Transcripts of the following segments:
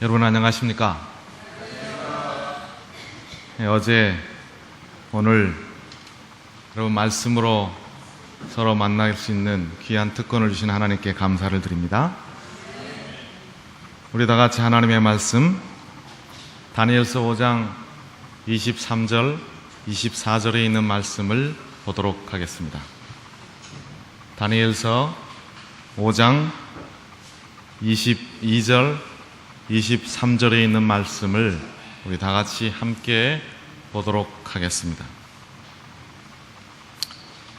여러분 안녕하십니까? 어제 오늘 여러분 말씀으로 서로 만날 수 있는 귀한 특권을 주신 하나님께 감사를 드립니다. 우리 다 같이 하나님의 말씀 다니엘서 5장 23절 24절에 있는 말씀을 보도록 하겠습니다. 다니엘서 5장 22절 23절에 있는 말씀을 우리 다 같이 함께 보도록 하겠습니다.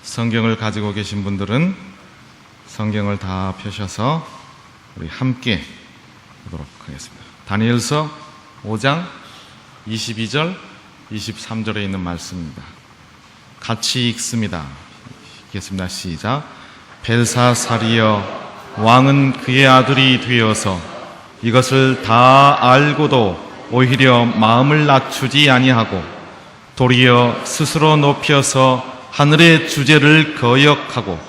성경을 가지고 계신 분들은 성경을 다 펴셔서 우리 함께 보도록 하겠습니다. 다니엘서 5장 22절 23절에 있는 말씀입니다. 같이 읽습니다. 읽겠습니다. 시작. 벨사살이여, 왕은 그의 아들이 되어서 이것을 다 알고도 오히려 마음을 낮추지 아니하고 도리어 스스로 높여서 하늘의 주제를 거역하고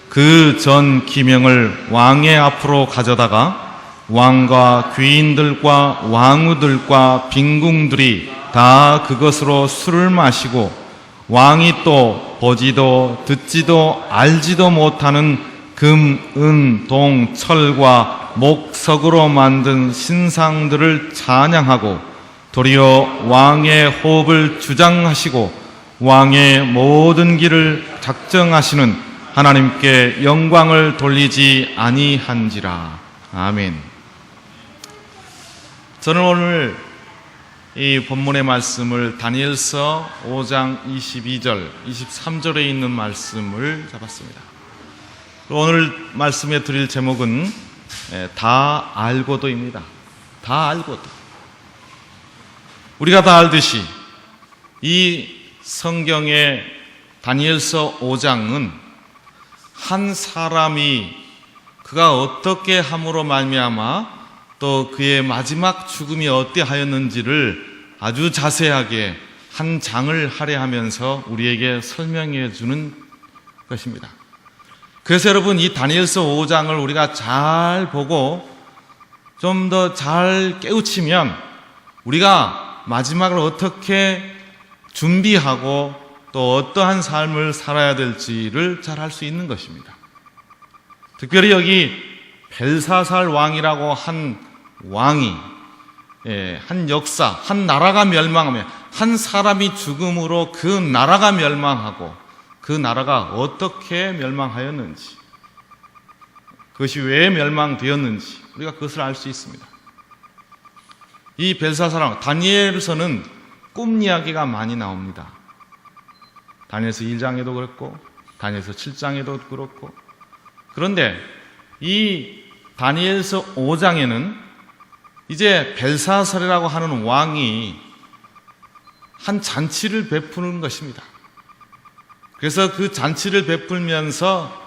그 전 기명을 왕의 앞으로 가져다가 왕과 귀인들과 왕후들과 빈궁들이 다 그것으로 술을 마시고 왕이 또 보지도 듣지도 알지도 못하는 금, 은, 동, 철과 목석으로 만든 신상들을 찬양하고 도리어 왕의 호흡을 주장하시고 왕의 모든 길을 작정하시는 하나님께 영광을 돌리지 아니한지라. 아멘. 저는 오늘 이 본문의 말씀을 다니엘서 5장 22절, 23절에 있는 말씀을 잡았습니다. 오늘 말씀에 드릴 제목은 다 알고도입니다. 다 알고도. 우리가 다 알듯이 이 성경의 다니엘서 5장은 한 사람이 그가 어떻게 함으로 말미암아 또 그의 마지막 죽음이 어떠하였는지를 아주 자세하게 한 장을 할애하면서 우리에게 설명해 주는 것입니다. 그래서 여러분, 이 다니엘서 5장을 우리가 잘 보고 좀 더 잘 깨우치면 우리가 마지막을 어떻게 준비하고 또 어떠한 삶을 살아야 될지를 잘 알 수 있는 것입니다. 특별히 여기 벨사살 왕이라고 한 왕이, 한 역사, 한 나라가 멸망하며 한 사람이 죽음으로 그 나라가 멸망하고 그 나라가 어떻게 멸망하였는지, 그것이 왜 멸망되었는지 우리가 그것을 알 수 있습니다. 이 벨사살 왕, 다니엘서는 꿈 이야기가 많이 나옵니다. 다니엘서 1장에도 그렇고 다니엘서 7장에도 그렇고. 그런데 이 다니엘서 5장에는 이제 벨사살이라고 하는 왕이 한 잔치를 베푸는 것입니다. 그래서 그 잔치를 베풀면서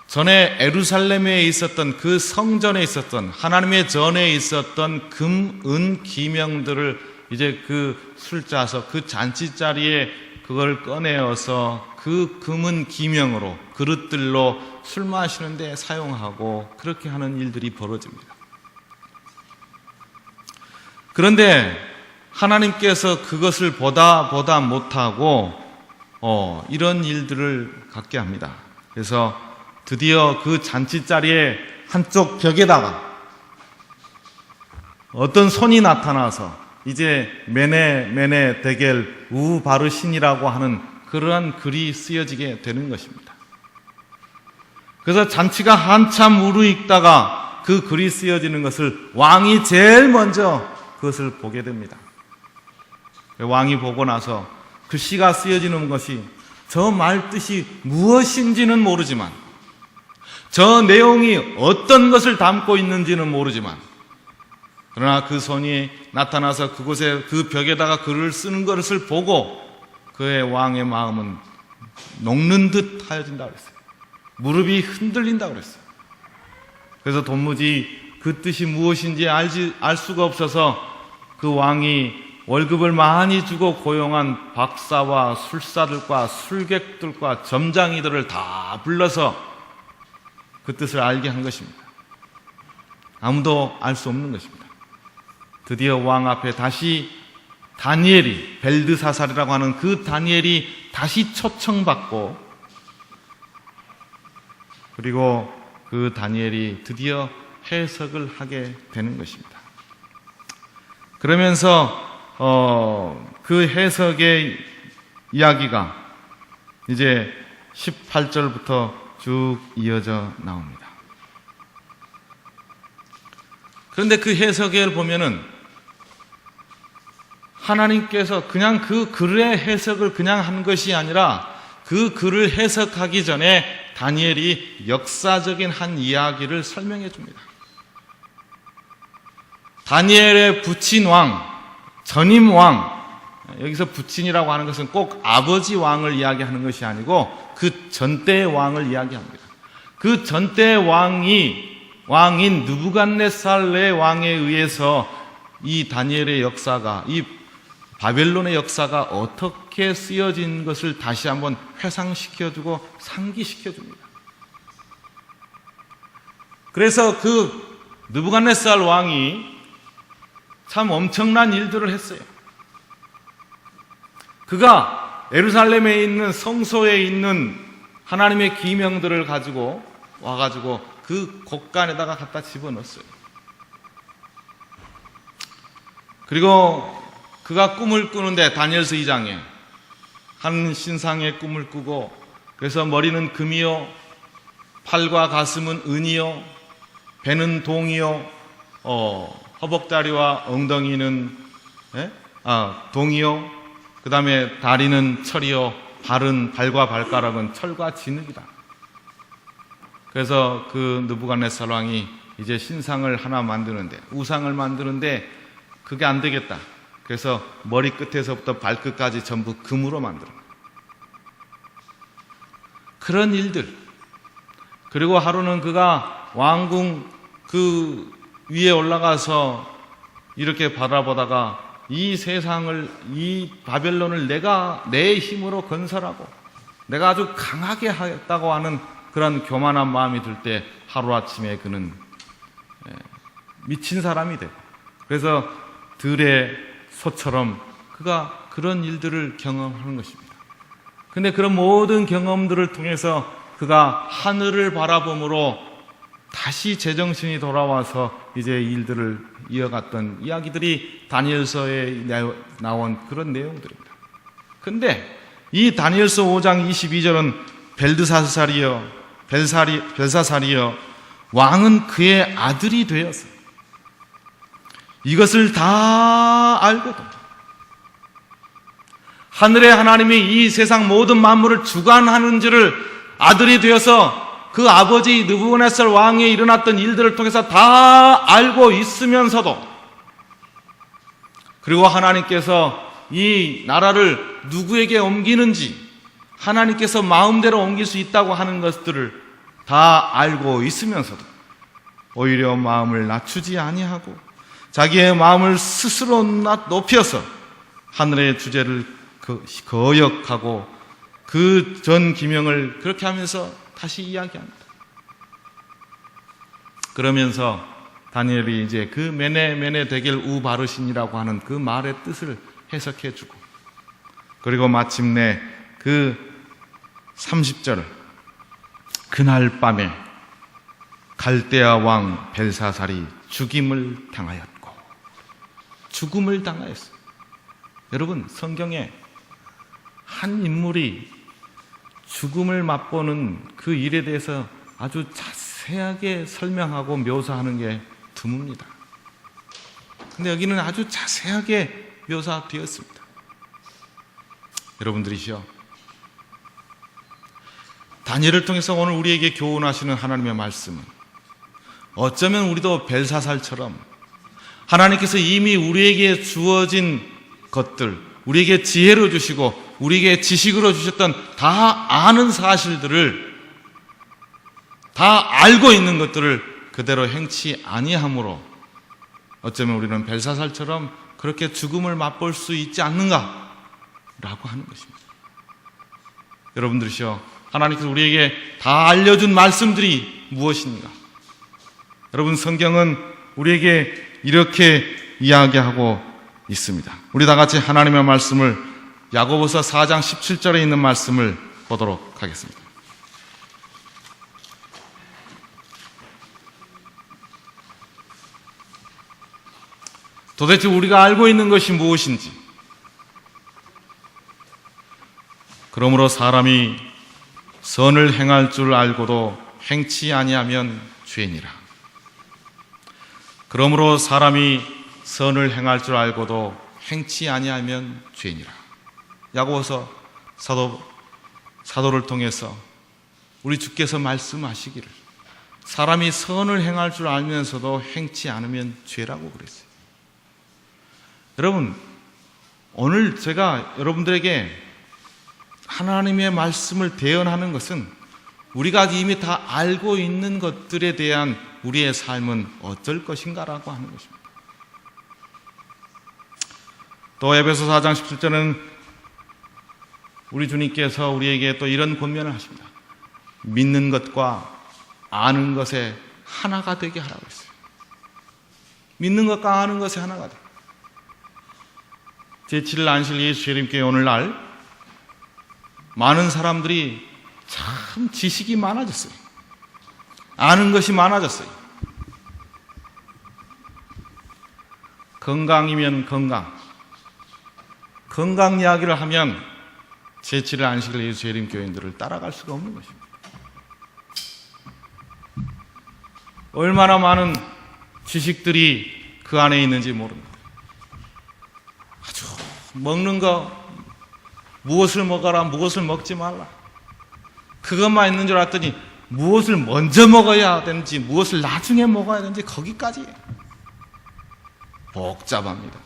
전에 예루살렘에 있었던 그 성전에 있었던 하나님의 전에 있었던 금, 은, 기명들을 이제 그 술자서 그 잔치 자리에 그걸 꺼내어서 그 금은 기명으로 그릇들로 술 마시는데 사용하고 그렇게 하는 일들이 벌어집니다. 그런데 하나님께서 그것을 보다 못하고 이런 일들을 갖게 합니다. 그래서 드디어 그 잔치 자리에 한쪽 벽에다가 어떤 손이 나타나서 이제 메네 데겔 우바르신이라고 하는 그러한 글이 쓰여지게 되는 것입니다. 그래서 잔치가 한참 무르익다가 그 글이 쓰여지는 것을 왕이 제일 먼저 그것을 보게 됩니다. 왕이 보고 나서 글씨가 쓰여지는 것이 저 말 뜻이 무엇인지는 모르지만, 저 내용이 어떤 것을 담고 있는지는 모르지만, 그러나 그 손이 나타나서 그곳에 그 벽에다가 글을 쓰는 것을 보고 그의 왕의 마음은 녹는 듯 하여진다고 그랬어요. 무릎이 흔들린다고 그랬어요. 그래서 도무지 그 뜻이 무엇인지 알 수가 없어서 그 왕이 월급을 많이 주고 고용한 박사와 술사들과 술객들과 점장이들을 다 불러서 그 뜻을 알게 한 것입니다. 아무도 알 수 없는 것입니다. 드디어 왕 앞에 다시 다니엘이, 벨드사살이라고 하는 그 다니엘이 다시 초청받고, 그리고 그 다니엘이 드디어 해석을 하게 되는 것입니다. 그러면서 그 해석의 이야기가 이제 18절부터 쭉 이어져 나옵니다. 그런데 그 해석을 보면은 하나님께서 그냥 그 글의 해석을 그냥 한 것이 아니라 그 글을 해석하기 전에 다니엘이 역사적인 한 이야기를 설명해 줍니다. 다니엘의 부친 왕, 전임 왕, 여기서 부친이라고 하는 것은 꼭 아버지 왕을 이야기하는 것이 아니고 그 전대의 왕을 이야기합니다. 그 전대의 왕인 느부갓네살의 왕에 의해서 이 다니엘의 역사가, 이 바벨론의 역사가 어떻게 쓰여진 것을 다시 한번 회상시켜주고 상기시켜줍니다. 그래서 그 느부갓네살 왕이 참 엄청난 일들을 했어요. 그가 예루살렘에 있는 성소에 있는 하나님의 기명들을 가지고 와가지고 그 곳간에다가 갖다 집어넣었어요. 그리고 그가 꿈을 꾸는데 다니엘서 2장에 한 신상의 꿈을 꾸고, 그래서 머리는 금이요, 팔과 가슴은 은이요, 배는 동이요, 허벅다리와 엉덩이는 동이요, 그 다음에 다리는 철이요, 발과 발가락은 철과 진흙이다. 그래서 그 느부갓네살 왕이 이제 신상을 하나 만드는데, 우상을 만드는데 그게 안 되겠다. 그래서 머리 끝에서부터 발끝까지 전부 금으로 만들어. 그런 일들. 그리고 하루는 그가 왕궁 그 위에 올라가서 이렇게 바라보다가 이 세상을, 이 바벨론을 내가 내 힘으로 건설하고 내가 아주 강하게 하겠다고 하는 그런 교만한 마음이 들 때 하루아침에 그는 미친 사람이 되고, 그래서 들의 소처럼 그가 그런 일들을 경험하는 것입니다. 근데 그런 모든 경험들을 통해서 그가 하늘을 바라봄으로 다시 제정신이 돌아와서 이제 일들을 이어갔던 이야기들이 다니엘서에 나온 그런 내용들입니다. 근데 이 다니엘서 5장 22절은 벨사살이여 왕은 그의 아들이 되었어. 이것을 다 알고도 하늘의 하나님이 이 세상 모든 만물을 주관하는 줄을 아들이 되어서 그 아버지 느부갓네살 왕에 일어났던 일들을 통해서 다 알고 있으면서도, 그리고 하나님께서 이 나라를 누구에게 옮기는지 하나님께서 마음대로 옮길 수 있다고 하는 것들을 다 알고 있으면서도 오히려 마음을 낮추지 아니하고 자기의 마음을 스스로 높여서 하늘의 주제를 거역하고 그 전 기명을 그렇게 하면서 다시 이야기합니다. 그러면서 다니엘이 이제 그 메네 데겔 우바르신이라고 하는 그 말의 뜻을 해석해주고, 그리고 마침내 그 30절, 그날 밤에 갈대아 왕 벨사살이 죽음을 당하였고, 죽음을 당하였어요. 여러분, 성경에 한 인물이 죽음을 맛보는 그 일에 대해서 아주 자세하게 설명하고 묘사하는 게 드뭅니다. 근데 여기는 아주 자세하게 묘사되었습니다. 여러분들이시여, 다니엘을 통해서 오늘 우리에게 교훈하시는 하나님의 말씀은 어쩌면 우리도 벨사살처럼 하나님께서 이미 우리에게 주어진 것들, 우리에게 지혜로 주시고 우리에게 지식으로 주셨던 다 아는 사실들을, 다 알고 있는 것들을 그대로 행치 아니함으로 어쩌면 우리는 벨사살처럼 그렇게 죽음을 맛볼 수 있지 않는가 라고 하는 것입니다. 여러분들이시여, 하나님께서 우리에게 다 알려준 말씀들이 무엇인가? 여러분, 성경은 우리에게 이렇게 이야기하고 있습니다. 우리 다 같이 하나님의 말씀을 야고보서 4장 17절에 있는 말씀을 보도록 하겠습니다. 도대체 우리가 알고 있는 것이 무엇인지, 그러므로 사람이 선을 행할 줄 알고도 행치 아니하면 죄니라. 그러므로 사람이 선을 행할 줄 알고도 행치 아니하면 죄니라. 야고보서 사도를 통해서 우리 주께서 말씀하시기를 사람이 선을 행할 줄 알면서도 행치 않으면 죄라고 그랬어요. 여러분, 오늘 제가 여러분들에게 하나님의 말씀을 대언하는 것은 우리가 이미 다 알고 있는 것들에 대한 우리의 삶은 어쩔 것인가라고 하는 것입니다. 또 에베소 4장 17절은 우리 주님께서 우리에게 또 이런 권면을 하십니다. 믿는 것과 아는 것에 하나가 되게 하라고 했어요. 믿는 것과 아는 것에 하나가 되게. 제7일 안식 예수 재림교회 오늘날 많은 사람들이 참 지식이 많아졌어요. 아는 것이 많아졌어요. 건강이면 건강 이야기를 하면 제7일 안식일 예수 재림교회인들을 따라갈 수가 없는 것입니다. 얼마나 많은 지식들이 그 안에 있는지 모릅니다. 아주 먹는 거 무엇을 먹어라, 무엇을 먹지 말라, 그것만 있는 줄 알았더니 무엇을 먼저 먹어야 되는지, 무엇을 나중에 먹어야 되는지 거기까지 복잡합니다.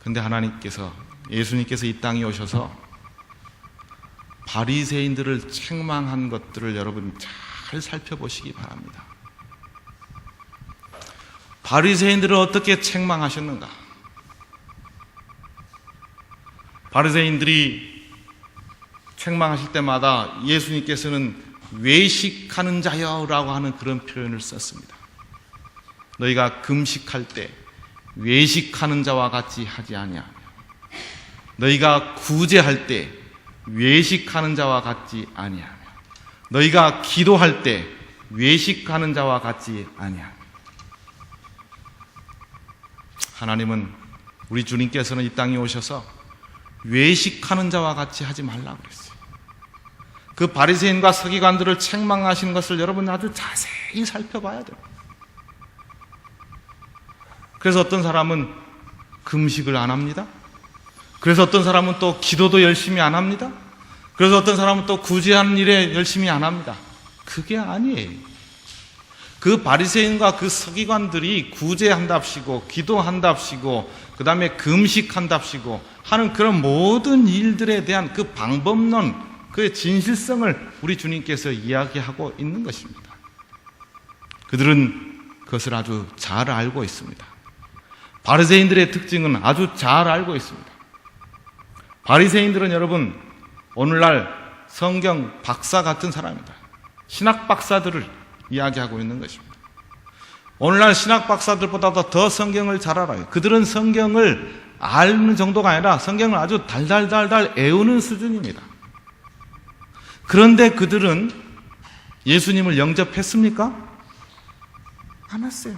근데 하나님께서, 예수님께서 이 땅에 오셔서 바리새인들을 책망한 것들을 여러분 잘 살펴보시기 바랍니다. 바리새인들을 어떻게 책망하셨는가? 바리새인들이 책망하실 때마다 예수님께서는 외식하는 자여라고 하는 그런 표현을 썼습니다. 너희가 금식할 때 외식하는 자와 같이 하지 아니하며, 너희가 구제할 때 외식하는 자와 같지 아니하며, 너희가 기도할 때 외식하는 자와 같지 아니하며. 하나님은, 우리 주님께서는 이 땅에 오셔서 외식하는 자와 같이 하지 말라고 그랬어요. 그 바리새인과 서기관들을 책망하시는 것을 여러분 아주 자세히 살펴봐야 돼요. 그래서 어떤 사람은 금식을 안 합니다. 그래서 어떤 사람은 또 기도도 열심히 안 합니다. 그래서 어떤 사람은 또 구제하는 일에 열심히 안 합니다. 그게 아니에요. 그 바리새인과 그 서기관들이 구제한답시고 기도한답시고 그 다음에 금식한답시고 하는 그런 모든 일들에 대한 그 방법론, 그 진실성을 우리 주님께서 이야기하고 있는 것입니다. 그들은 그것을 아주 잘 알고 있습니다. 바리새인들의 특징은 아주 잘 알고 있습니다. 바리새인들은 여러분 오늘날 성경 박사 같은 사람입니다. 신학 박사들을 이야기하고 있는 것입니다. 오늘날 신학 박사들보다도 더 성경을 잘 알아요. 그들은 성경을 아는 정도가 아니라 성경을 아주 달달달달 애우는 수준입니다. 그런데 그들은 예수님을 영접했습니까? 안 했어요.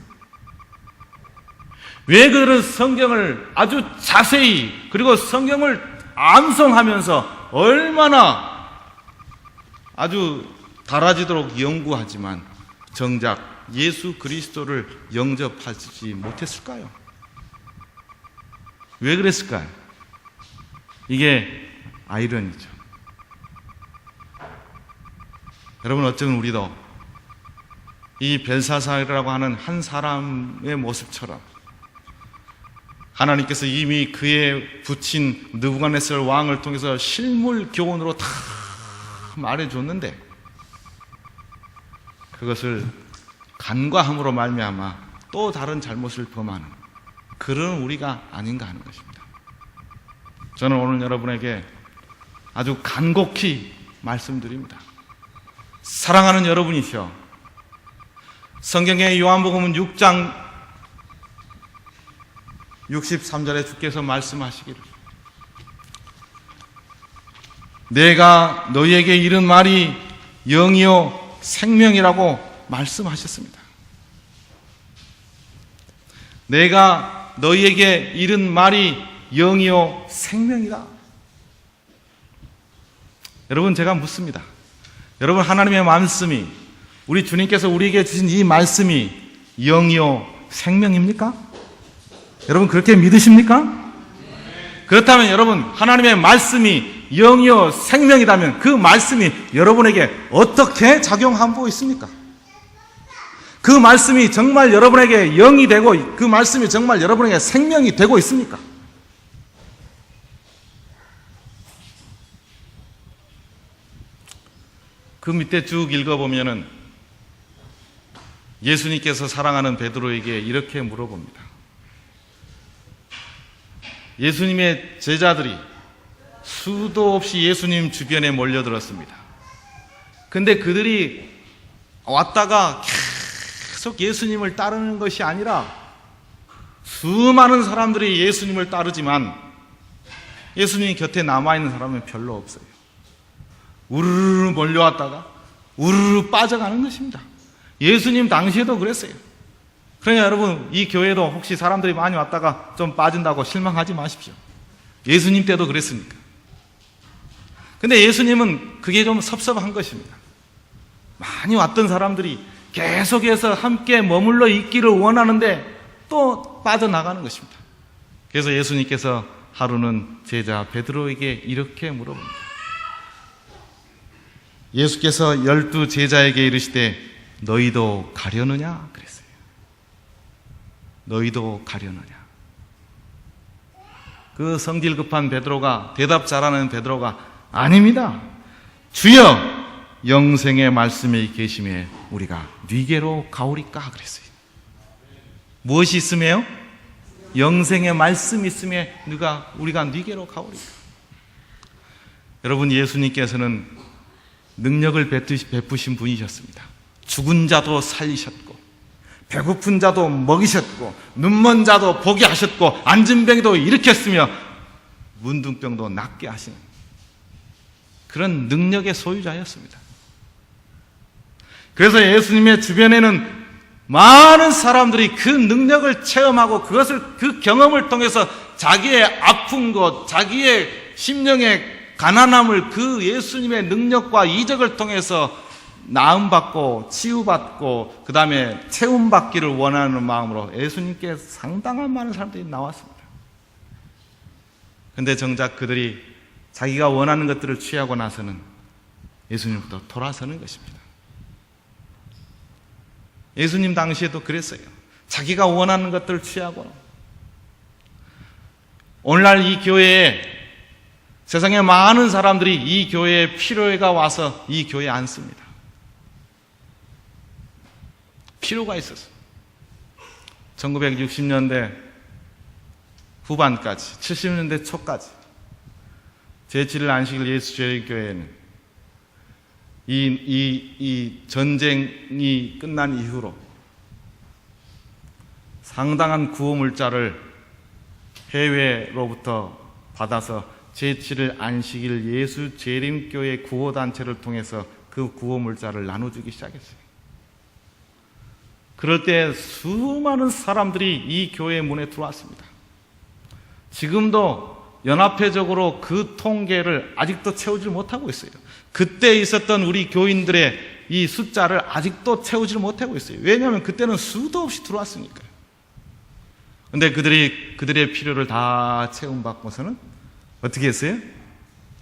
왜 그들은 성경을 아주 자세히, 그리고 성경을 암송하면서 얼마나 아주 달아지도록 연구하지만 정작 예수 그리스도를 영접하지 못했을까요? 왜 그랬을까요? 이게 아이러니죠. 여러분, 어쩌면 우리도 이 벨사살이라고 하는 한 사람의 모습처럼 하나님께서 이미 그의 붙인 느부갓네살 왕을 통해서 실물 교훈으로 다 말해줬는데 그것을 간과함으로 말미암아 또 다른 잘못을 범하는 그런 우리가 아닌가 하는 것입니다. 저는 오늘 여러분에게 아주 간곡히 말씀드립니다. 사랑하는 여러분이시여, 성경의 요한복음 6장 63절에 주께서 말씀하시기를 내가 너희에게 이른 말이 영이요 생명이라고 말씀하셨습니다. 내가 너희에게 이른 말이 영이요 생명이다. 여러분, 제가 묻습니다. 여러분, 하나님의 말씀이, 우리 주님께서 우리에게 주신 이 말씀이 영이요 생명입니까? 여러분, 그렇게 믿으십니까? 그렇다면 여러분, 하나님의 말씀이 영이요 생명이라면 그 말씀이 여러분에게 어떻게 작용하고 있습니까? 그 말씀이 정말 여러분에게 영이 되고 그 말씀이 정말 여러분에게 생명이 되고 있습니까? 그 밑에 쭉 읽어보면은 예수님께서 사랑하는 베드로에게 이렇게 물어봅니다. 예수님의 제자들이 수도 없이 예수님 주변에 몰려들었습니다. 근데 그들이 왔다가 계속 예수님을 따르는 것이 아니라 수많은 사람들이 예수님을 따르지만 예수님 곁에 남아있는 사람은 별로 없어요. 우르르 몰려왔다가 우르르 빠져가는 것입니다. 예수님 당시에도 그랬어요. 그러니까 여러분, 이 교회도 혹시 사람들이 많이 왔다가 좀 빠진다고 실망하지 마십시오. 예수님 때도 그랬으니까. 근데 예수님은 그게 좀 섭섭한 것입니다. 많이 왔던 사람들이 계속해서 함께 머물러 있기를 원하는데 또 빠져나가는 것입니다. 그래서 예수님께서 하루는 제자 베드로에게 이렇게 물어봅니다. 예수께서 12 제자에게 이르시되 너희도 가려느냐? 그랬어요. 너희도 가려느냐? 그 성질 급한 베드로가, 대답 잘하는 베드로가 아닙니다. 주여, 영생의 말씀이 계심에 우리가 네게로 가오리까? 그랬어요. 무엇이 있으며요? 영생의 말씀이 있으며 우리가 네게로 가오리까? 여러분, 예수님께서는 능력을 베푸신 분이셨습니다. 죽은 자도 살리셨고 배고픈 자도 먹이셨고 눈먼 자도 보게 하셨고 앉은 병도 일으켰으며 문둥병도 낫게 하시는 그런 능력의 소유자였습니다. 그래서 예수님의 주변에는 많은 사람들이 그 능력을 체험하고 그 경험을 통해서 자기의 아픈 것, 자기의 심령의 가난함을 그 예수님의 능력과 이적을 통해서 나음받고 치유받고 그 다음에 채움받기를 원하는 마음으로 예수님께 상당한 많은 사람들이 나왔습니다. 그런데 정작 그들이 자기가 원하는 것들을 취하고 나서는 예수님부터 돌아서는 것입니다. 예수님 당시에도 그랬어요. 자기가 원하는 것들을 취하고 오늘날 이 교회에 세상에 많은 사람들이 이 교회에 필요가 와서 이 교회에 앉습니다. 필요가 있어서 1960년대 후반까지 70년대 초까지 제7일 안식일 예수제일교회는 이 전쟁이 끝난 이후로 상당한 구호물자를 해외로부터 받아서 제7일 안식일 예수재림교회 구호단체를 통해서 그 구호물자를 나눠주기 시작했어요. 그럴 때 수많은 사람들이 이 교회 문에 들어왔습니다. 지금도 연합회적으로 그 통계를 아직도 채우지 못하고 있어요. 그때 있었던 우리 교인들의 이 숫자를 아직도 채우지 못하고 있어요. 왜냐하면 그때는 수도 없이 들어왔으니까요. 그런데 그들의 필요를 다 채움받고서는 어떻게 했어요?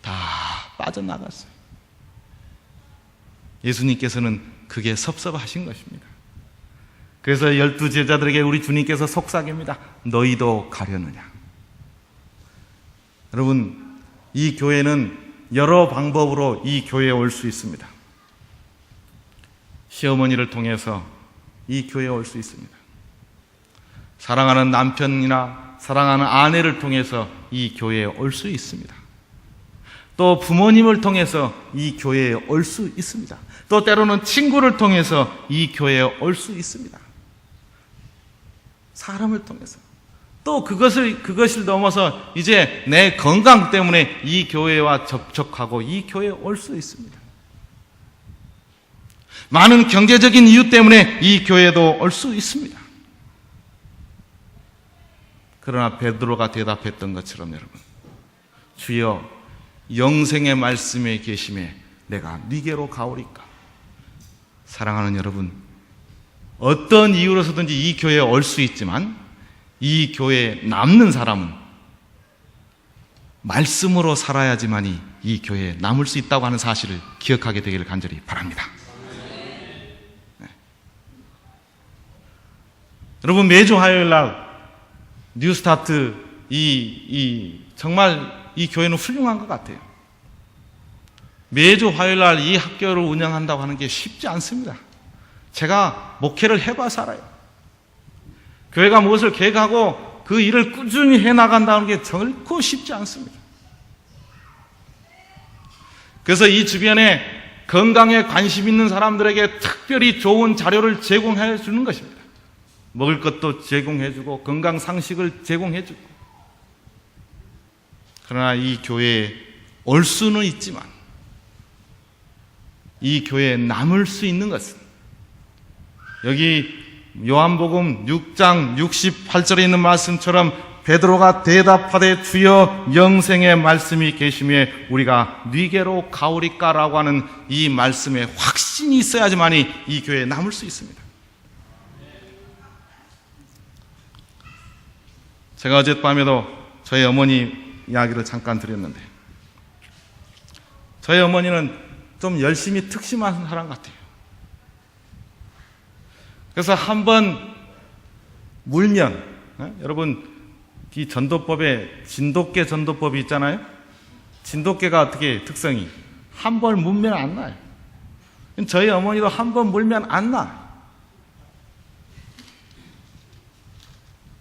다 빠져나갔어요. 예수님께서는 그게 섭섭하신 것입니다. 그래서 12 제자들에게 우리 주님께서 속삭입니다. 너희도 가려느냐? 여러분, 이 교회는 여러 방법으로 이 교회에 올 수 있습니다. 시어머니를 통해서 이 교회에 올 수 있습니다. 사랑하는 남편이나 사랑하는 아내를 통해서 이 교회에 올 수 있습니다. 또 부모님을 통해서 이 교회에 올 수 있습니다. 또 때로는 친구를 통해서 이 교회에 올 수 있습니다. 사람을 통해서. 또 그것을 넘어서 이제 내 건강 때문에 이 교회와 접촉하고 이 교회에 올 수 있습니다. 많은 경제적인 이유 때문에 이 교회에도 올 수 있습니다. 그러나 베드로가 대답했던 것처럼 여러분, 주여 영생의 말씀에 계심에 내가 네게로 가오리까. 사랑하는 여러분, 어떤 이유로서든지 이 교회에 올 수 있지만 이 교회에 남는 사람은 말씀으로 살아야지만이 이 교회에 남을 수 있다고 하는 사실을 기억하게 되기를 간절히 바랍니다. 네. 여러분, 매주 화요일 날 뉴스타트 정말 이 교회는 훌륭한 것 같아요. 매주 화요일 날 이 학교를 운영한다고 하는 게 쉽지 않습니다. 제가 목회를 해봐서 알아요. 교회가 무엇을 계획하고 그 일을 꾸준히 해나간다는 게 결코 쉽지 않습니다. 그래서 이 주변에 건강에 관심 있는 사람들에게 특별히 좋은 자료를 제공해 주는 것입니다. 먹을 것도 제공해 주고 건강 상식을 제공해 주고. 그러나 이 교회에 올 수는 있지만 이 교회에 남을 수 있는 것은 여기 요한복음 6장 68절에 있는 말씀처럼 베드로가 대답하되 주여 영생의 말씀이 계시며 우리가 네게로 가오리까라고 하는 이 말씀에 확신이 있어야지만이 이 교회에 남을 수 있습니다. 제가 어젯밤에도 저희 어머니 이야기를 잠깐 드렸는데 저희 어머니는 좀 열심히 특심한 사람 같아요. 그래서 한번 물면, 여러분 이 전도법에 진돗개 전도법이 있잖아요. 진돗개가 어떻게 특성이 한 번 물면 안 나요. 저희 어머니도 한 번 물면 안 나.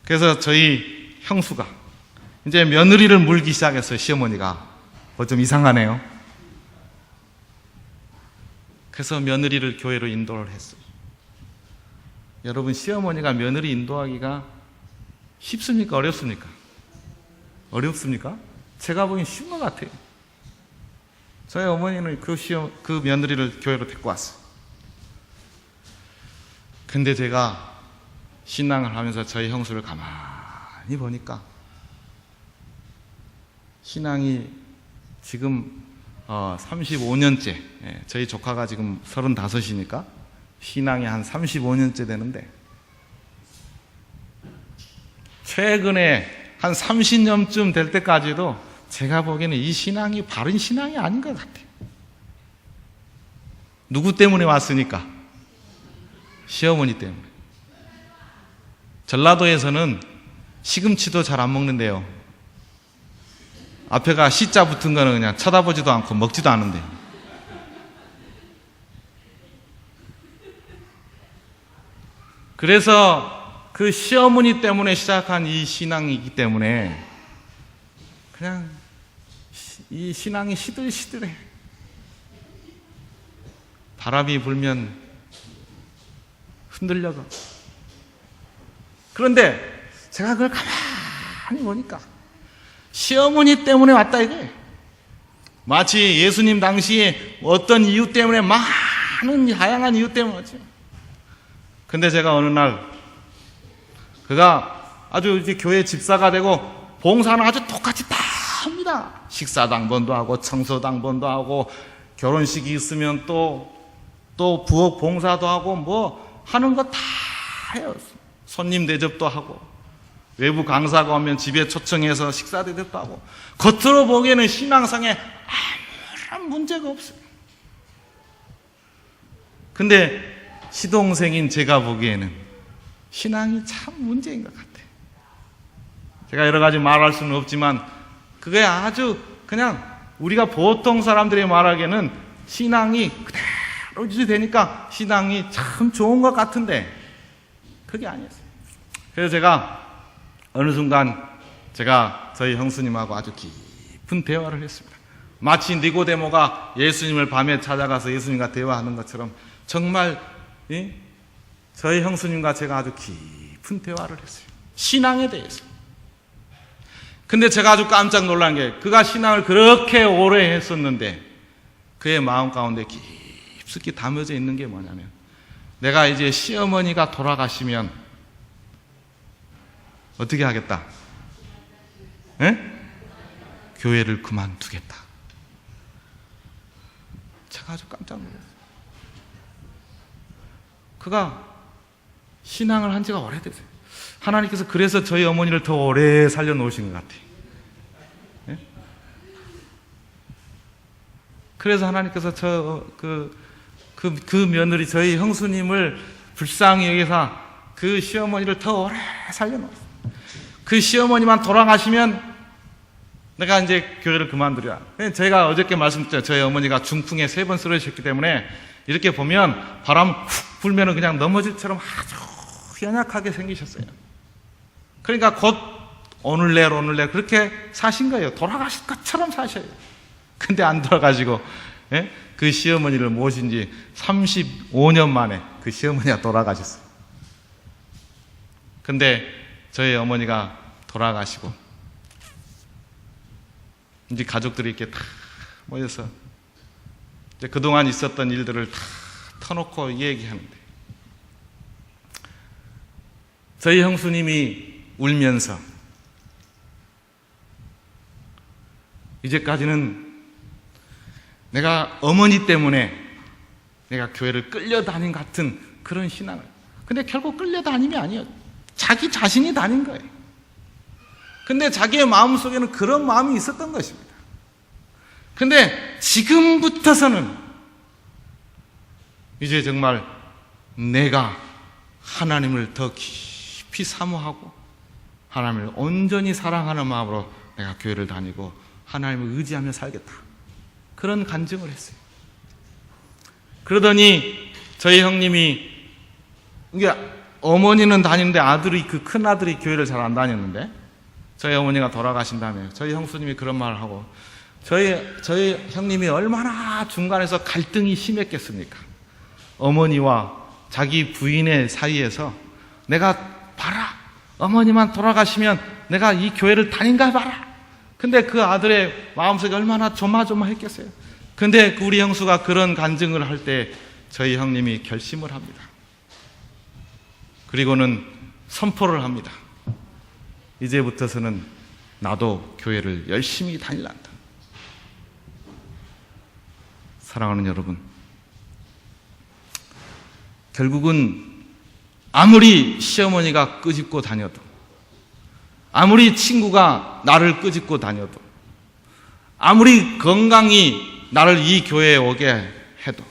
그래서 저희 형수가 이제 며느리를 물기 시작했어요. 시어머니가 좀 이상하네요. 그래서 며느리를 교회로 인도를 했어요. 여러분, 시어머니가 며느리 인도하기가 쉽습니까? 어렵습니까? 어렵습니까? 제가 보기엔 쉬운 것 같아요. 저희 어머니는 그 며느리를 교회로 데리고 왔어요. 근데 제가 신앙을 하면서 저희 형수를 가만히 보니까 신앙이 지금 35년째, 저희 조카가 지금 35이니까 신앙이 한 35년째 되는데 최근에 한 30년쯤 될 때까지도 제가 보기에는 이 신앙이 바른 신앙이 아닌 것 같아요. 누구 때문에 왔으니까? 시어머니 때문에. 전라도에서는 시금치도 잘 안 먹는데요. 앞에가 시자 붙은 거는 그냥 쳐다보지도 않고 먹지도 않은데. 그래서 그 시어머니 때문에 시작한 이 신앙이기 때문에 그냥 이 신앙이 시들시들해. 바람이 불면 흔들려가. 그런데 제가 그걸 가만히 보니까 시어머니 때문에 왔다 이거예요. 마치 예수님 당시에 어떤 이유 때문에 많은 다양한 이유 때문에 왔죠. 근데 제가 어느 날 그가 아주 이제 교회 집사가 되고 봉사는 아주 똑같이 다 합니다. 식사 당번도 하고 청소 당번도 하고 결혼식이 있으면 또 부엌 봉사도 하고 뭐 하는 거 다 해요. 손님 대접도 하고 외부 강사가 오면 집에 초청해서 식사 대접도 하고 겉으로 보기에는 신앙상에 아무런 문제가 없어요. 근데 시동생인 제가 보기에는 신앙이 참 문제인 것 같아요. 제가 여러 가지 말할 수는 없지만 그게 아주 그냥 우리가 보통 사람들이 말하기에는 신앙이 그대로 유지되니까 신앙이 참 좋은 것 같은데 그게 아니었어요. 그래서 제가 어느 순간 제가 저희 형수님하고 아주 깊은 대화를 했습니다. 마치 니고데모가 예수님을 밤에 찾아가서 예수님과 대화하는 것처럼 정말 저희 형수님과 제가 아주 깊은 대화를 했어요. 신앙에 대해서. 근데 제가 아주 깜짝 놀란 게 그가 신앙을 그렇게 오래 했었는데 그의 마음 가운데 깊숙이 담겨져 있는 게 뭐냐면 내가 이제 시어머니가 돌아가시면 어떻게 하겠다? 교회를 그만두겠다. 제가 아주 깜짝 놀랐어요. 그가 신앙을 한 지가 오래됐어요. 하나님께서 그래서 저희 어머니를 더 오래 살려놓으신 것 같아요. 그래서 하나님께서 그 며느리, 저희 형수님을 불쌍히 여기서 그 시어머니를 더 오래 살려놓았어요. 그 시어머니만 돌아가시면 내가 이제 교회를 그만두랴. 제가 어저께 말씀드렸죠. 저희 어머니가 중풍에 3번 쓰러지셨기 때문에 이렇게 보면 바람 훅 불면 그냥 넘어질 처럼 아주 연약하게 생기셨어요. 그러니까 곧 오늘 내일 그렇게 사신 거예요. 돌아가실 것처럼 사셔요. 근데 안 돌아가시고 그 시어머니를 모신 지 35년 만에 그 시어머니가 돌아가셨어요. 근데 저희 어머니가 돌아가시고 이제 가족들이 이렇게 다 모여서 이제 그동안 있었던 일들을 다 터놓고 얘기하는데 저희 형수님이 울면서 이제까지는 내가 어머니 때문에 내가 교회를 끌려다닌 같은 그런 신앙을, 근데 결국 끌려다님이 아니에요. 자기 자신이 다닌 거예요. 근데 자기의 마음속에는 그런 마음이 있었던 것입니다. 근데 지금부터서는 이제 정말 내가 하나님을 더 깊이 사모하고 하나님을 온전히 사랑하는 마음으로 내가 교회를 다니고 하나님을 의지하며 살겠다. 그런 간증을 했어요. 그러더니 저희 형님이, 이게 어머니는 다니는데 아들이, 그 큰 아들이 교회를 잘 안 다녔는데 저희 어머니가 돌아가신 다음에 저희 형수님이 그런 말을 하고, 저희 형님이 얼마나 중간에서 갈등이 심했겠습니까? 어머니와 자기 부인의 사이에서 내가 봐라, 어머니만 돌아가시면 내가 이 교회를 다닌가 봐라. 근데 그 아들의 마음속에 얼마나 조마조마했겠어요. 근데 우리 형수가 그런 간증을 할 때 저희 형님이 결심을 합니다. 그리고는 선포를 합니다. 이제부터서는 나도 교회를 열심히 다닐란다. 사랑하는 여러분, 결국은 아무리 시어머니가 끄집고 다녀도, 아무리 친구가 나를 끄집고 다녀도, 아무리 건강히 나를 이 교회에 오게 해도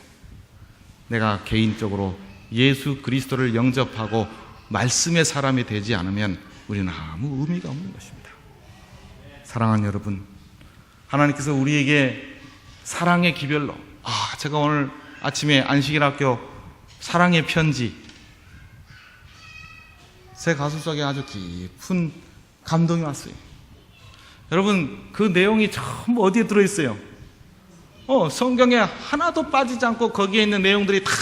내가 개인적으로 예수 그리스도를 영접하고 말씀의 사람이 되지 않으면 우리는 아무 의미가 없는 것입니다. 사랑하는 여러분, 하나님께서 우리에게 사랑의 기별로, 제가 오늘 아침에 안식일학교 사랑의 편지, 제 가슴속에 아주 깊은 감동이 왔어요. 여러분, 그 내용이 전부 어디에 들어있어요? 성경에 하나도 빠지지 않고 거기에 있는 내용들이 다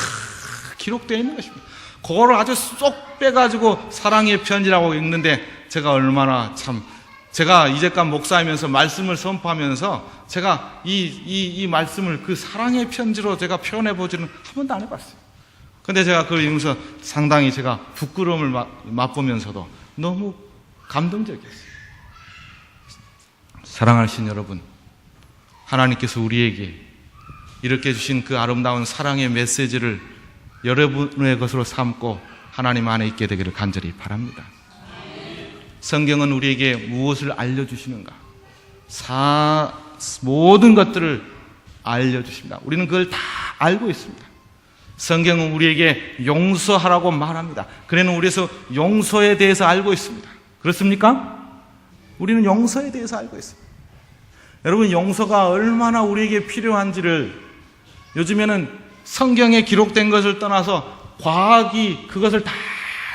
기록되어 있는 것입니다. 그거를 아주 쏙 빼가지고 사랑의 편지라고 읽는데 제가 얼마나 제가 이제껏 목사이면서 말씀을 선포하면서 제가 이 말씀을 그 사랑의 편지로 제가 표현해보지는 한 번도 안 해봤어요. 근데 제가 그걸 읽으면서 상당히 제가 부끄러움을 맛보면서도 너무 감동적이었어요. 사랑하신 여러분, 하나님께서 우리에게 이렇게 주신 그 아름다운 사랑의 메시지를 여러분의 것으로 삼고 하나님 안에 있게 되기를 간절히 바랍니다. 성경은 우리에게 무엇을 알려주시는가? 모든 것들을 알려주십니다. 우리는 그걸 다 알고 있습니다. 성경은 우리에게 용서하라고 말합니다. 그래는 우리에서 용서에 대해서 알고 있습니다. 그렇습니까? 우리는 용서에 대해서 알고 있습니다. 여러분, 용서가 얼마나 우리에게 필요한지를 요즘에는 성경에 기록된 것을 떠나서 과학이 그것을 다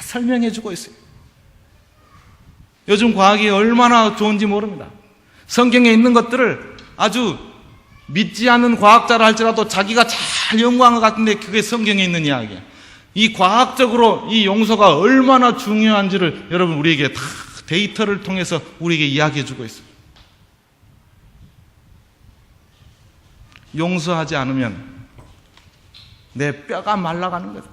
설명해 주고 있어요. 요즘 과학이 얼마나 좋은지 모릅니다. 성경에 있는 것들을 아주 믿지 않는 과학자라 할지라도 자기가 잘 연구한 것 같은데 그게 성경에 있는 이야기야. 이 과학적으로 이 용서가 얼마나 중요한지를 여러분 우리에게 다 데이터를 통해서 우리에게 이야기해 주고 있어요. 용서하지 않으면 내 뼈가 말라가는 거거든.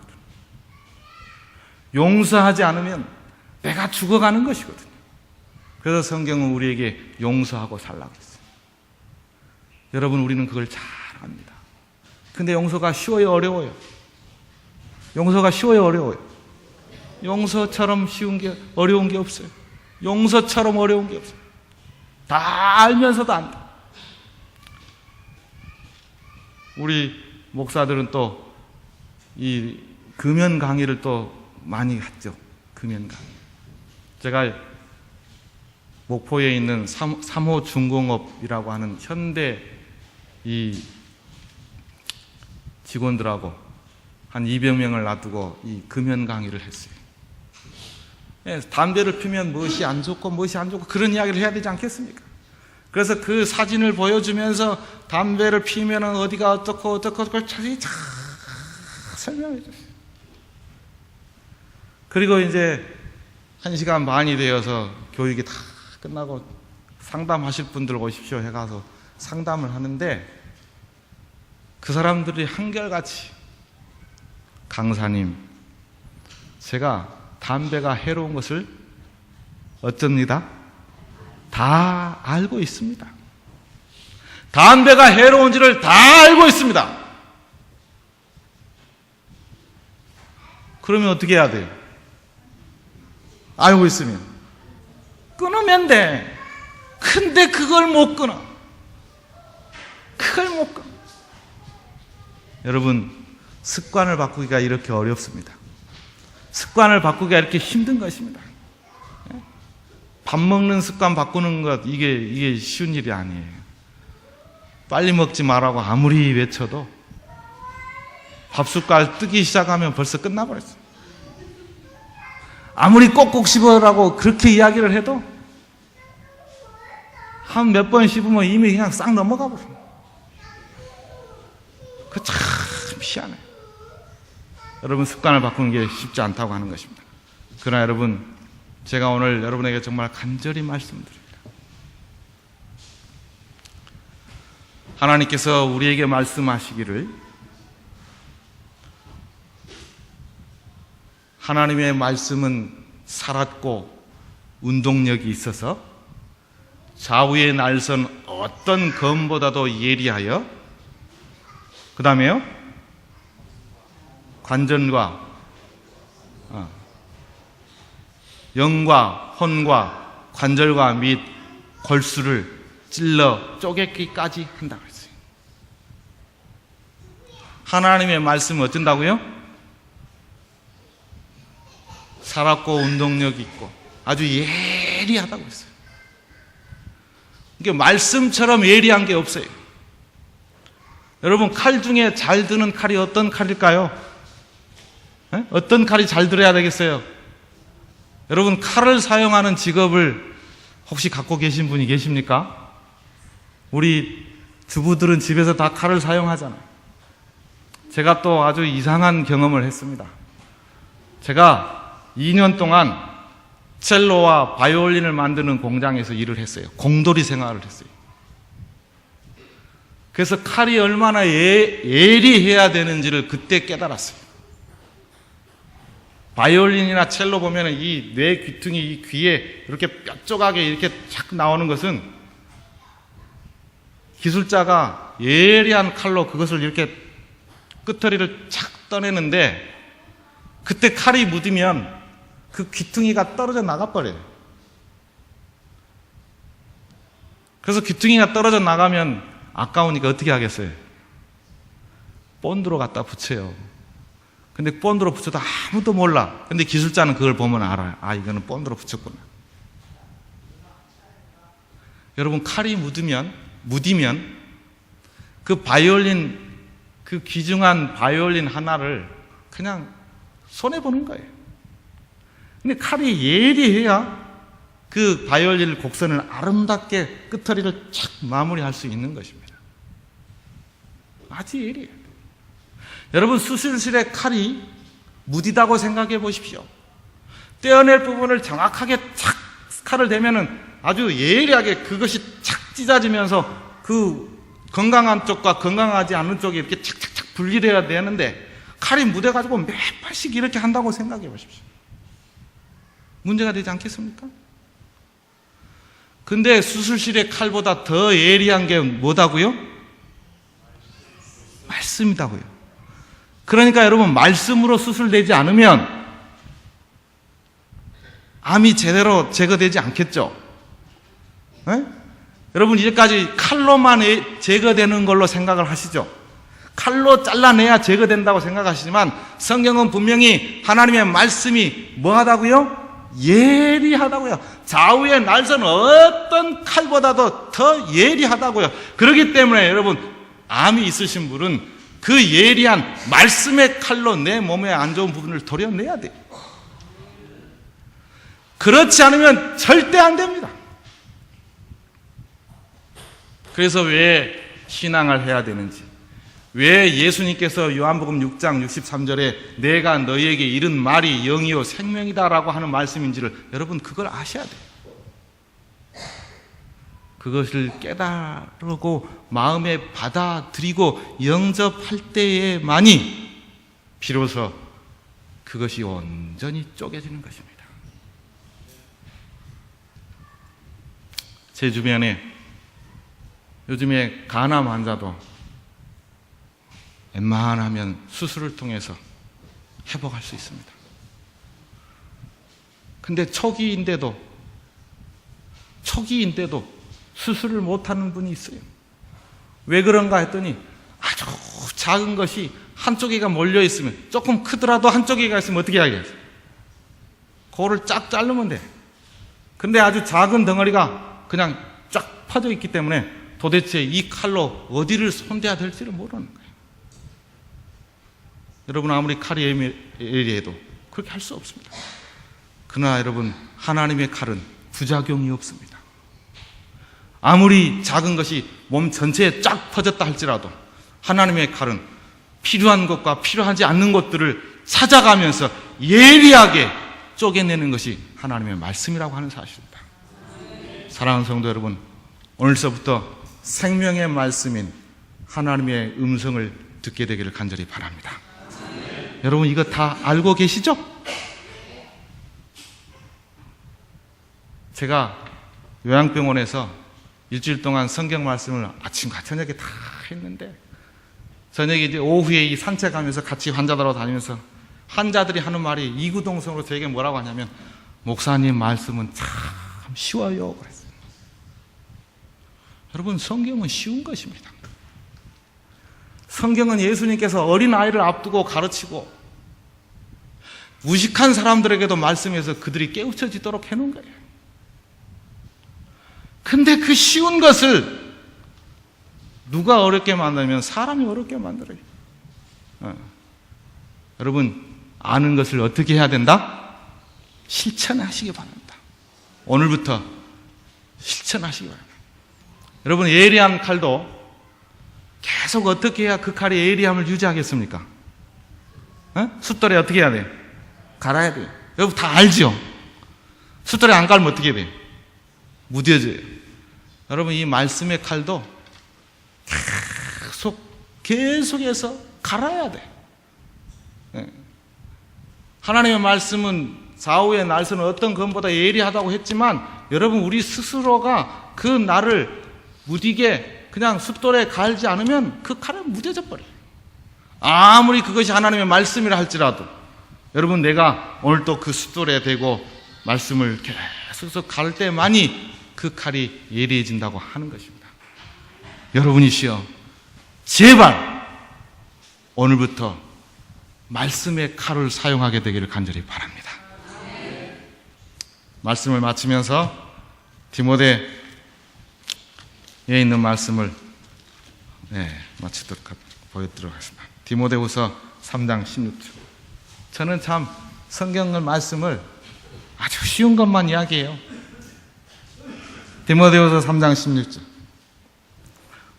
용서하지 않으면 내가 죽어가는 것이거든요. 그래서 성경은 우리에게 용서하고 살라고 했어요. 여러분, 우리는 그걸 잘 압니다. 근데 용서가 쉬워요, 어려워요? 용서가 쉬워요, 어려워요? 용서처럼 쉬운 게, 어려운 게 없어요. 용서처럼 어려운 게 없어요. 다 알면서도 안 돼. 우리 목사들은 또 이 금연 강의를 또 많이 했죠. 금연 강의. 제가 목포에 있는 3호 중공업이라고 하는 현대 이 직원들하고 한 200명을 놔두고 이 금연 강의를 했어요. 담배를 피우면 무엇이 안 좋고 무엇이 안 좋고 그런 이야기를 해야 되지 않겠습니까? 그래서 그 사진을 보여주면서 담배를 피우면 어디가 어떻고 그걸 자세히 잘 설명해 줬어요. 그리고 이제 1시간 반이 되어서 교육이 다 끝나고 상담하실 분들 오십시오 해가서 상담을 하는데 그 사람들이 한결같이 강사님, 제가 담배가 해로운 것을 어쩝니다? 다 알고 있습니다. 담배가 해로운지를 다 알고 있습니다. 그러면 어떻게 해야 돼요? 알고 있으면 끊으면 돼. 근데 그걸 못 끊어. 그걸 못 끊어. 여러분, 습관을 바꾸기가 이렇게 어렵습니다. 습관을 바꾸기가 이렇게 힘든 것입니다. 밥 먹는 습관 바꾸는 것, 이게 쉬운 일이 아니에요. 빨리 먹지 말라고 아무리 외쳐도 밥 숟갈 뜨기 시작하면 벌써 끝나버렸어요. 아무리 꼭꼭 씹으라고 그렇게 이야기를 해도 한 몇 번 씹으면 이미 그냥 싹 넘어가 버려요. 그 참 희한해요. 여러분, 습관을 바꾸는 게 쉽지 않다고 하는 것입니다. 그러나 여러분, 제가 오늘 여러분에게 정말 간절히 말씀드립니다. 하나님께서 우리에게 말씀하시기를 하나님의 말씀은 살았고 운동력이 있어서 좌우의 날선 어떤 검보다도 예리하여 그 다음에요 관전과 영과 혼과 관절과 및 골수를 찔러 쪼개기까지 한다고 했어요. 하나님의 말씀은 어쩐다고요? 살았고 운동력이 있고 아주 예리하다고 했어요. 이게 말씀처럼 예리한 게 없어요. 여러분, 칼 중에 잘 드는 칼이 어떤 칼일까요? 어떤 칼이 잘 들어야 되겠어요? 여러분, 칼을 사용하는 직업을 혹시 갖고 계신 분이 계십니까? 우리 주부들은 집에서 다 칼을 사용하잖아요. 제가 또 아주 이상한 경험을 했습니다. 제가 2년 동안 첼로와 바이올린을 만드는 공장에서 일을 했어요. 공돌이 생활을 했어요. 그래서 칼이 얼마나 예리해야 되는지를 그때 깨달았어요. 바이올린이나 첼로 보면 이 뇌 귀퉁이 이 귀에 이렇게 뾰족하게 이렇게 착 나오는 것은 기술자가 예리한 칼로 그것을 이렇게 끄트리를 착 떠내는데 그때 칼이 묻으면 그 귀퉁이가 떨어져 나가버려요. 그래서 귀퉁이가 떨어져 나가면 아까우니까 어떻게 하겠어요? 본드로 갖다 붙여요. 근데 본드로 붙여도 아무도 몰라. 근데 기술자는 그걸 보면 알아요. 아, 이거는 본드로 붙였구나. 여러분, 칼이 묻으면 그 바이올린, 그 귀중한 바이올린 하나를 그냥 손해보는 거예요. 근데 칼이 예리해야 그 바이올린 곡선을 아름답게 끄트리를 착 마무리할 수 있는 것입니다. 아주 예리해야 돼요. 여러분, 수술실의 칼이 무디다고 생각해 보십시오. 떼어낼 부분을 정확하게 착 칼을 대면은 아주 예리하게 그것이 착 찢어지면서 그 건강한 쪽과 건강하지 않은 쪽이 이렇게 착착착 분리되어야 되는데, 칼이 묻어가지고 몇 발씩 이렇게 한다고 생각해 보십시오. 문제가 되지 않겠습니까? 근데 수술실의 칼보다 더 예리한 게 뭐다고요? 말씀이다고요. 그러니까 여러분, 말씀으로 수술되지 않으면 암이 제대로 제거되지 않겠죠? 에? 여러분, 이제까지 칼로만 제거되는 걸로 생각을 하시죠? 칼로 잘라내야 제거된다고 생각하시지만, 성경은 분명히 하나님의 말씀이 뭐하다고요? 예리하다고요. 좌우의 날선 어떤 칼보다도 더 예리하다고요. 그렇기 때문에 여러분, 암이 있으신 분은 그 예리한 말씀의 칼로 내 몸의 안 좋은 부분을 도려내야 돼요. 그렇지 않으면 절대 안 됩니다. 그래서 왜 신앙을 해야 되는지, 왜 예수님께서 요한복음 6장 63절에 내가 너희에게 이른 말이 영이요 생명이다라고 하는 말씀인지를 여러분, 그걸 아셔야 돼요. 그것을 깨달고 마음에 받아들이고 영접할 때에만이 비로소 그것이 온전히 쪼개지는 것입니다. 제 주변에 요즘에 간암 환자도 웬만하면 수술을 통해서 회복할 수 있습니다. 근데 초기인데도 수술을 못하는 분이 있어요. 왜 그런가 했더니 아주 작은 것이 한쪽에가 몰려있으면, 조금 크더라도 한쪽에가 있으면 어떻게 하겠어요? 그거를 쫙 자르면 돼. 근데 아주 작은 덩어리가 그냥 쫙 퍼져 있기 때문에 도대체 이 칼로 어디를 손대야 될지를 모르는 거예요. 여러분, 아무리 칼이 예리해도 그렇게 할 수 없습니다. 그러나 여러분, 하나님의 칼은 부작용이 없습니다. 아무리 작은 것이 몸 전체에 쫙 퍼졌다 할지라도 하나님의 칼은 필요한 것과 필요하지 않는 것들을 찾아가면서 예리하게 쪼개내는 것이 하나님의 말씀이라고 하는 사실입니다. 사랑하는 성도 여러분, 오늘서부터 생명의 말씀인 하나님의 음성을 듣게 되기를 간절히 바랍니다. 여러분, 이거 다 알고 계시죠? 제가 요양병원에서 일주일 동안 성경 말씀을 아침과 저녁에 다 했는데, 저녁에 이제 오후에 이 산책하면서 같이 환자들하고 다니면서 환자들이 하는 말이 이구동성으로 저에게 뭐라고 하냐면, 목사님 말씀은 참 쉬워요 그랬어요. 여러분, 성경은 쉬운 것입니다. 성경은 예수님께서 어린아이를 앞두고 가르치고 무식한 사람들에게도 말씀해서 그들이 깨우쳐지도록 해놓은 거예요. 근데 그 쉬운 것을 누가 어렵게 만들면 사람이 어렵게 만들어요. 여러분, 아는 것을 어떻게 해야 된다? 실천하시기 바랍니다. 오늘부터 실천하시기 바랍니다. 여러분, 예리한 칼도 계속 어떻게 해야 그 칼의 예리함을 유지하겠습니까? 숫돌에 어떻게 해야 돼요? 갈아야 돼요. 여러분 다 알죠? 숫돌에 안 갈면 어떻게 돼요? 무뎌져요. 여러분, 이 말씀의 칼도 계속해서 갈아야 돼. 하나님의 말씀은 좌우의 날선은 어떤 것보다 예리하다고 했지만, 여러분, 우리 스스로가 그 날을 무디게 그냥 숫돌에 갈지 않으면 그 칼은 무뎌져 버려요. 아무리 그것이 하나님의 말씀이라 할지라도, 여러분, 내가 오늘 또 그 숫돌에 대고 말씀을 계속 갈 때만이 그 칼이 예리해진다고 하는 것입니다. 여러분이시여, 제발 오늘부터 말씀의 칼을 사용하게 되기를 간절히 바랍니다. 말씀을 마치면서 디모데에 있는 말씀을 마치도록 보여드리도록 하겠습니다. 디모데후서 3장 16절. 저는 참 성경의 말씀을 아주 쉬운 것만 이야기해요. 디모데후서 3장 16절.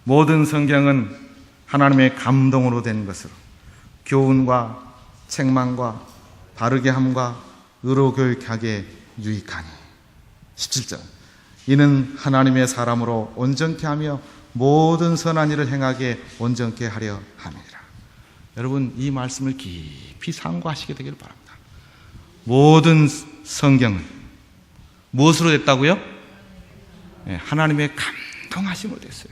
모든 성경은 하나님의 감동으로 된 것으로 교훈과 책망과 바르게 함과 의로 교육하기에 유익하니. 17절 이는 하나님의 사람으로 온전케 하며 모든 선한 일을 행하게 온전케 하려 함이니라. 여러분, 이 말씀을 깊이 상고하시게 되기를 바랍니다. 모든 성경은 무엇으로 됐다고요? 하나님의 감동하심으로 됐어요.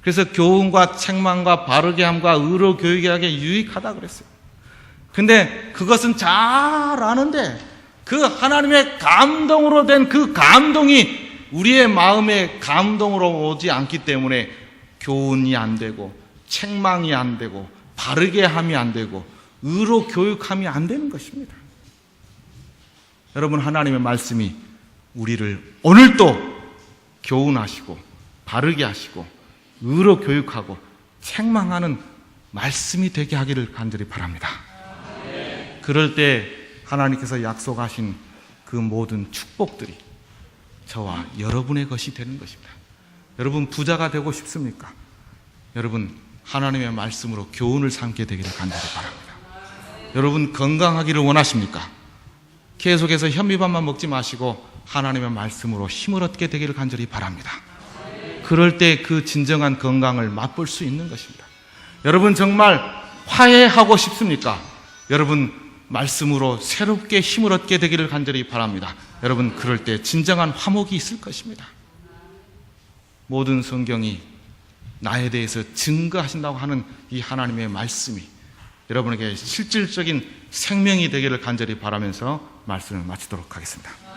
그래서 교훈과 책망과 바르게 함과 의로 교육하기에 유익하다 그랬어요. 근데 그것은 잘 아는데 그 하나님의 감동으로 된 그 감동이 우리의 마음에 감동으로 오지 않기 때문에 교훈이 안 되고 책망이 안 되고 바르게 함이 안 되고 의로 교육함이 안 되는 것입니다. 여러분, 하나님의 말씀이 우리를 오늘도 교훈하시고 바르게 하시고 의로 교육하고 책망하는 말씀이 되게 하기를 간절히 바랍니다. 그럴 때 하나님께서 약속하신 그 모든 축복들이 저와 여러분의 것이 되는 것입니다. 여러분, 부자가 되고 싶습니까? 여러분, 하나님의 말씀으로 교훈을 삼게 되기를 간절히 바랍니다. 여러분, 건강하기를 원하십니까? 계속해서 현미밥만 먹지 마시고 하나님의 말씀으로 힘을 얻게 되기를 간절히 바랍니다. 그럴 때 그 진정한 건강을 맛볼 수 있는 것입니다. 여러분, 정말 화해하고 싶습니까? 여러분, 말씀으로 새롭게 힘을 얻게 되기를 간절히 바랍니다. 여러분, 그럴 때 진정한 화목이 있을 것입니다. 모든 성경이 나에 대해서 증거하신다고 하는 이 하나님의 말씀이 여러분에게 실질적인 생명이 되기를 간절히 바라면서 말씀을 마치도록 하겠습니다.